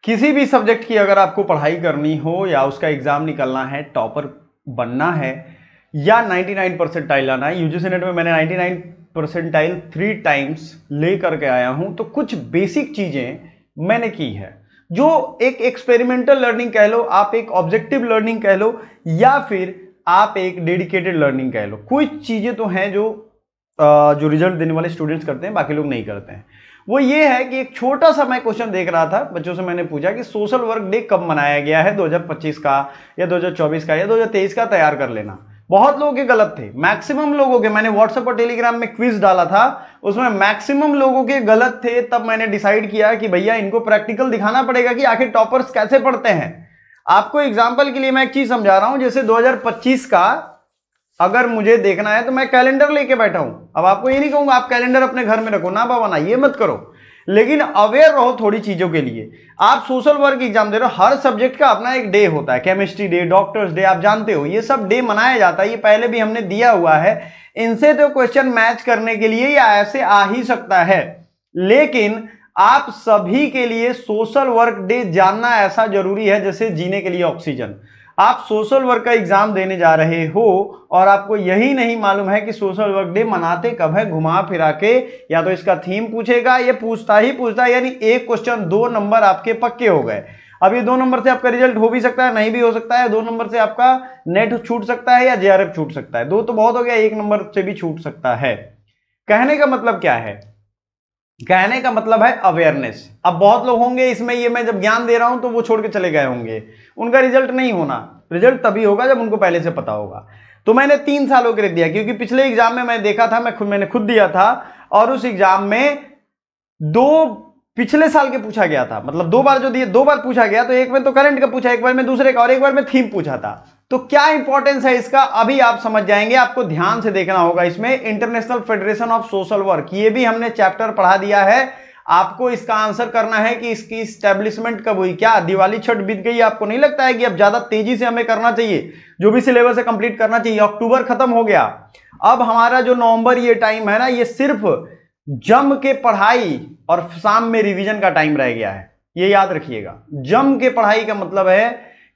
किसी भी सब्जेक्ट की अगर आपको पढ़ाई करनी हो या उसका एग्जाम निकलना है, टॉपर बनना है या 99 परसेंटाइल लाना है, यूजीसी नेट में मैंने 99 परसेंटाइल 3 टाइम्स ले करके आया हूं, तो कुछ बेसिक चीजें मैंने की है जो एक एक्सपेरिमेंटल लर्निंग कह लो, आप एक ऑब्जेक्टिव लर्निंग कह लो, या फिर आप एक डेडिकेटेड लर्निंग कह लो। कुछ चीजें तो हैं जो रिजल्ट देने वाले स्टूडेंट्स करते हैं, बाकी लोग नहीं करते हैं। वो ये है कि एक छोटा सा मैं क्वेश्चन देख रहा था, बच्चों से मैंने पूछा कि सोशल वर्क डे कब मनाया गया है, 2025 का या 2024 का या 2023 का, तैयार कर लेना। बहुत लोगों के गलत थे, मैक्सिमम लोगों के। मैंने व्हाट्सएप और टेलीग्राम में क्विज डाला था, उसमें मैक्सिमम लोगों के गलत थे। तब मैंने डिसाइड किया कि भैया इनको प्रैक्टिकल दिखाना पड़ेगा कि आखिर टॉपर्स कैसे पढ़ते हैं। आपको एग्जाम्पल के लिए मैं एक चीज समझा रहा हूं, जैसे 2025 का अगर मुझे देखना है तो मैं कैलेंडर लेके बैठा हूं। अब आपको ये नहीं कहूंगा आप कैलेंडर अपने घर में रखो, ना बाबा ना, ये मत करो, लेकिन अवेयर रहो थोड़ी चीजों के लिए। आप सोशल वर्क एग्जाम दे रहे हो, हर सब्जेक्ट का अपना एक डे होता है, केमिस्ट्री डे, डॉक्टर्स डे, आप जानते हो ये सब डे मनाया जाता है, ये पहले भी हमने दिया हुआ है। इनसे तो क्वेश्चन मैच करने के लिए या ऐसे आ ही सकता है, लेकिन आप सभी के लिए सोशल वर्क डे जानना ऐसा जरूरी है जैसे जीने के लिए ऑक्सीजन। आप सोशल वर्क का एग्जाम देने जा रहे हो और आपको यही नहीं मालूम है कि सोशल वर्क डे मनाते कब है, घुमा फिरा के या तो इसका थीम पूछेगा, ये पूछता ही पूछता है, यानी एक क्वेश्चन 2 नंबर आपके पक्के हो गए। अब ये 2 नंबर से आपका रिजल्ट हो भी सकता है, नहीं भी हो सकता है। 2 नंबर से आपका नेट छूट सकता है या जेआरएफ छूट सकता है। 2 तो बहुत हो गया, 1 नंबर से भी छूट सकता है। कहने का मतलब क्या है? कहने का मतलब है अवेयरनेस। अब बहुत लोग होंगे इसमें, ये मैं जब ज्ञान दे रहा हूं तो वो छोड़ के चले गए होंगे, उनका रिजल्ट नहीं होना। रिजल्ट तभी होगा जब उनको पहले से पता होगा। तो मैंने 3 सालों के लिए दिया, क्योंकि पिछले एग्जाम में मैं देखा था, मैंने खुद दिया था, और उस एग्जाम में 2 पिछले साल के पूछा गया था, मतलब 2 बार जो दिए, 2 बार पूछा गया। तो एक में तो करंट का पूछा, एक बार में दूसरे का, और एक बार में थीम पूछा था। तो क्या इंपॉर्टेंस है इसका अभी आप समझ जाएंगे। आपको ध्यान से देखना होगा। इसमें international federation of social work, ये भी हमने चैप्टर पढ़ा दिया है। आपको इसका आंसर करना है कि इसकी स्टैब्लिशमेंट कब हुई। क्या दिवाली छठ बीत गई? आपको नहीं लगता है कि अब ज्यादा तेजी से हमें करना चाहिए, जो भी सिलेबस है कंप्लीट करना चाहिए? अक्टूबर खत्म हो गया, अब हमारा जो नवंबर ये टाइम है ना, ये सिर्फ जम के पढ़ाई और शाम में रिवीजन का टाइम रह गया है। ये याद रखिएगा। जम के पढ़ाई का मतलब है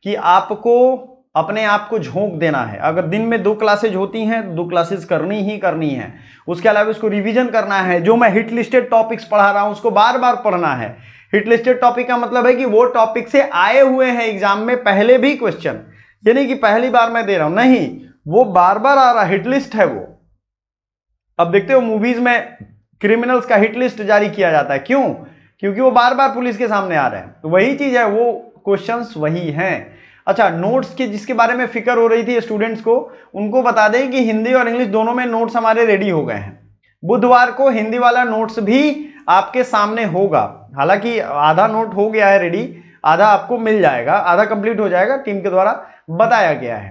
कि आपको अपने आप को झोंक देना है। अगर दिन में 2 क्लासेज होती हैं तो 2 क्लासेज करनी ही करनी है। उसके अलावा उसको रिवीजन करना है। जो मैं हिट लिस्टेड टॉपिक्स पढ़ा रहा हूं उसको बार बार पढ़ना है। हिट लिस्टेड टॉपिक का मतलब है कि वो टॉपिक से आए हुए हैं एग्जाम में पहले भी क्वेश्चन, यानी कि पहली बार मैं दे रहा हूं, नहीं, वो बार बार आ रहा, हिट लिस्ट है वो। अब देखते हो मूवीज में क्रिमिनल्स का हिट लिस्ट जारी किया जाता है, क्यों? क्योंकि वो बार बार पुलिस के सामने आ रहे हैं। तो वही चीज है, वो क्वेश्चंस वही हैं। अच्छा, नोट्स के जिसके बारे में फिक्र हो रही थी स्टूडेंट्स को, उनको बता दें कि हिंदी और इंग्लिश दोनों में नोट्स हमारे रेडी हो गए हैं। बुधवार को हिंदी वाला नोट्स भी आपके सामने होगा। हालांकि आधा नोट हो गया है रेडी, आधा आपको मिल जाएगा, आधा कंप्लीट हो जाएगा, टीम के द्वारा बताया गया है।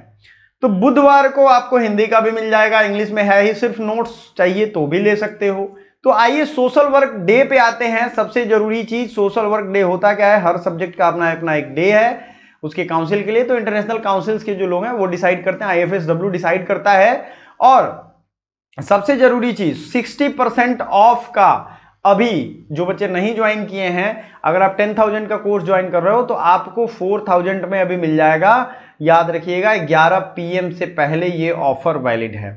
तो बुधवार को आपको हिंदी का भी मिल जाएगा, इंग्लिश में है ही, सिर्फ नोट्स चाहिए तो भी ले सकते हो। तो आइए सोशल वर्क डे पे आते हैं। सबसे जरूरी चीज, सोशल वर्क डे होता क्या है? हर सब्जेक्ट का अपना अपना एक डे है उसके काउंसिल के लिए। तो इंटरनेशनल काउंसिल्स के जो लोग हैं वो डिसाइड करते हैं, IFSW डिसाइड करता है। और सबसे जरूरी चीज, 60% ऑफ का अभी जो बच्चे नहीं ज्वाइन किए हैं, अगर आप 10,000 का कोर्स ज्वाइन कर रहे हो तो आपको 4,000 में अभी मिल जाएगा। याद रखिएगा 11 PM से पहले ये ऑफर वैलिड है।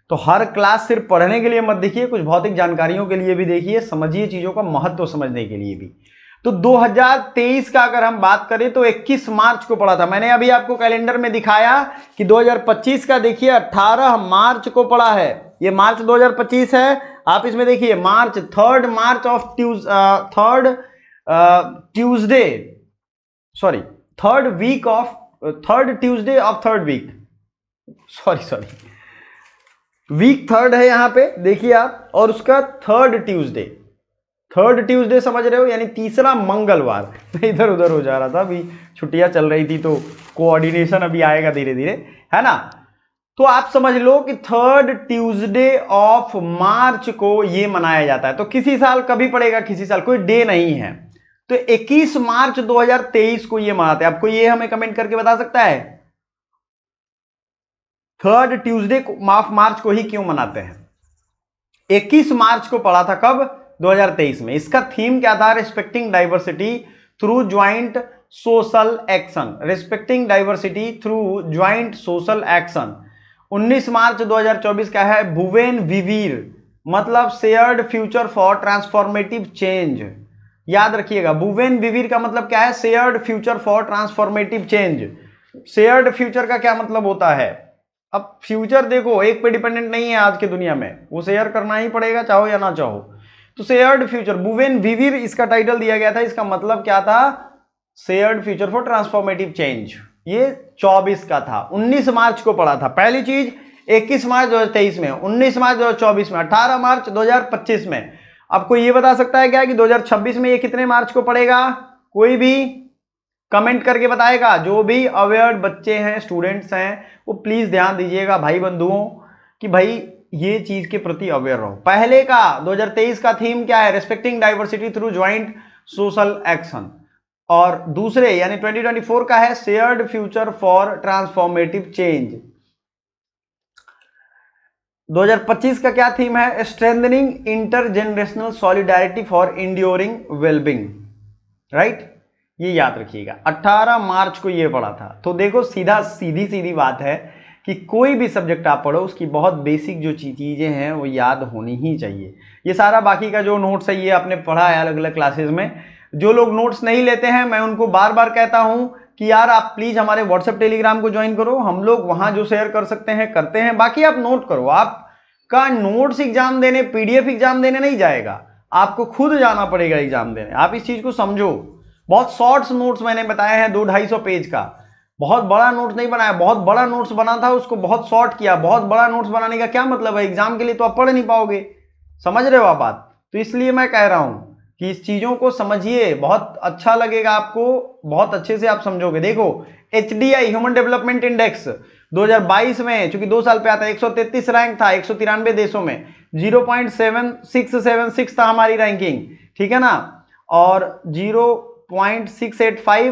तो हर क्लास सिर्फ पढ़ने के लिए मत देखिए, कुछ भौतिक जानकारियों के लिए भी देखिए, समझिए चीजों का महत्व समझने के लिए भी। तो 2023 का अगर हम बात करें तो 21 मार्च को पढ़ा था। मैंने अभी आपको कैलेंडर में दिखाया कि 2025 का देखिए 18 मार्च को पढ़ा है। ये मार्च 2025 है। आप इसमें देखिए March, 3rd March of Tuesday, sorry 3rd Tuesday of 3rd week, sorry week 3rd है यहां पे देखिए आप, और उसका 3rd ट्यूसडे समझ रहे हो, यानी तीसरा मंगलवार। मैं इधर उधर हो जा रहा था, अभी छुट्टियां चल रही थी तो कोऑर्डिनेशन अभी आएगा धीरे धीरे, है ना। तो आप समझ लो कि 3rd ट्यूसडे ऑफ मार्च को ये मनाया जाता है। तो किसी साल कभी पड़ेगा, किसी साल कोई डे नहीं है। तो 21 मार्च 2023 को ये मनाते हैं। आपको ये हमें कमेंट करके बता सकता है 3rd ट्यूसडे ऑफ मार्च को ही क्यों मनाते हैं? 21 मार्च को पढ़ा था कब? 2023 में। इसका थीम क्या था? Respecting diversity through joint social action, respecting diversity through joint social action. 19 मार्च 2024 का है भुवेन विवीर, मतलब shared future for transformative change. याद रखिएगा, भुवेन विवीर का मतलब क्या है, shared future for transformative change. Shared future का क्या मतलब होता है, अब फ्यूचर देखो एक पे डिपेंडेंट नहीं है आज की दुनिया में, वो शेयर करना ही पड़ेगा चाहो या ना चाहो। तो शेयर्ड फ्यूचर, भुवेन विवीर इसका टाइटल दिया गया था, इसका मतलब क्या था, shared future for transformative change. ये 24 का था, 19 मार्च को पढ़ा था। पहली चीज 21 मार्च 2023 में, 19 मार्च 2024 में, 18 मार्च 2025 में। आपको ये बता सकता है क्या कि 2026 में ये कितने मार्च को पड़ेगा, कोई भी कमेंट करके बताएगा। जो भी अवेयर बच्चे हैं, स्टूडेंट्स हैं, वो प्लीज ध्यान दीजिएगा भाई बंधुओं कि भाई ये चीज के प्रति अवेयर रहो। पहले का 2023 का थीम क्या है, respecting diversity through joint social action, और दूसरे यानी 2024 का है shared future for transformative change. 2025 का क्या थीम है, strengthening intergenerational solidarity for enduring wellbeing, right. ये याद रखिएगा, 18 मार्च को ये पढ़ा था। तो देखो सीधी बात है कि कोई भी सब्जेक्ट आप पढ़ो उसकी बहुत बेसिक जो चीजें हैं वो याद होनी ही चाहिए। ये सारा बाकी का जो नोट्स है ये आपने पढ़ा है अलग अलग क्लासेस में। जो लोग नोट्स नहीं लेते हैं मैं उनको बार बार कहता हूं कि यार आप प्लीज हमारे व्हाट्सएप टेलीग्राम को ज्वाइन करो, हम लोग वहां जो शेयर कर सकते हैं करते हैं। बाकी आप नोट करो, आपका नोट्स एग्जाम देने, पीडीएफ एग्जाम देने नहीं जाएगा, आपको खुद जाना पड़ेगा एग्जाम देने। आप इस चीज को समझो। बहुत शॉर्ट्स नोट्स मैंने बताए हैं, 200-250 पेज का, बहुत बड़ा नोट्स नहीं बनाया। बहुत बड़ा नोट्स बना था उसको बहुत शॉर्ट किया। बहुत बड़ा नोट्स बनाने का क्या मतलब है, एग्जाम के लिए तो आप पढ़ नहीं पाओगे, समझ रहे हो आप बात। तो इसलिए मैं कह रहा हूं कि इस चीजों को समझिए, बहुत अच्छा लगेगा आपको, बहुत अच्छे से आप समझोगे। देखो HDI ह्यूमन डेवलपमेंट इंडेक्स 2022 में, चूंकि 2 साल पे आता है, 133 रैंक था 193 देशों में, 0.7676 था हमारी रैंकिंग, ठीक है ना। और 0.685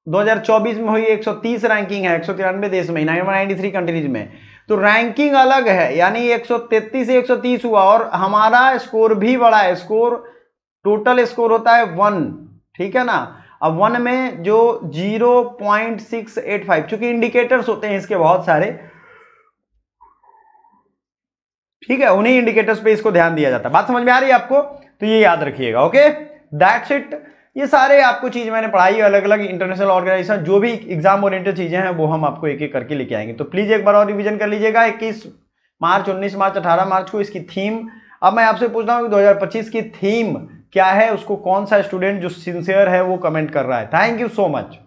2024 में हुई 130 रैंकिंग है 193 देश में, 93 कंट्रीज में। तो रैंकिंग अलग है, यानी 133 से 130 हुआ, और हमारा स्कोर भी बड़ा है। स्कोर टोटल स्कोर होता है 1, ठीक है ना। अब 1 में जो 0.685, चूंकि इंडिकेटर्स होते हैं इसके बहुत सारे, ठीक है, उन्हीं इंडिकेटर्स पे इसको ध्यान दिया जाता है। बात समझ में आ रही है आपको, तो ये याद रखिएगा। Okay, that's it. ये सारे आपको चीज मैंने पढ़ाई, अलग अलग इंटरनेशनल ऑर्गेनाइजेशन, जो भी एग्जाम ओरिएंटेड चीजें हैं वो हम आपको एक एक करके लेके आएंगे। तो प्लीज एक बार और रिवीजन कर लीजिएगा। 21 मार्च, 19 मार्च, 18 मार्च को इसकी थीम। अब मैं आपसे पूछता हूँ कि 2025 की थीम क्या है, उसको कौन सा स्टूडेंट जो सिंसियर है वो कमेंट कर रहा है। Thank you so much.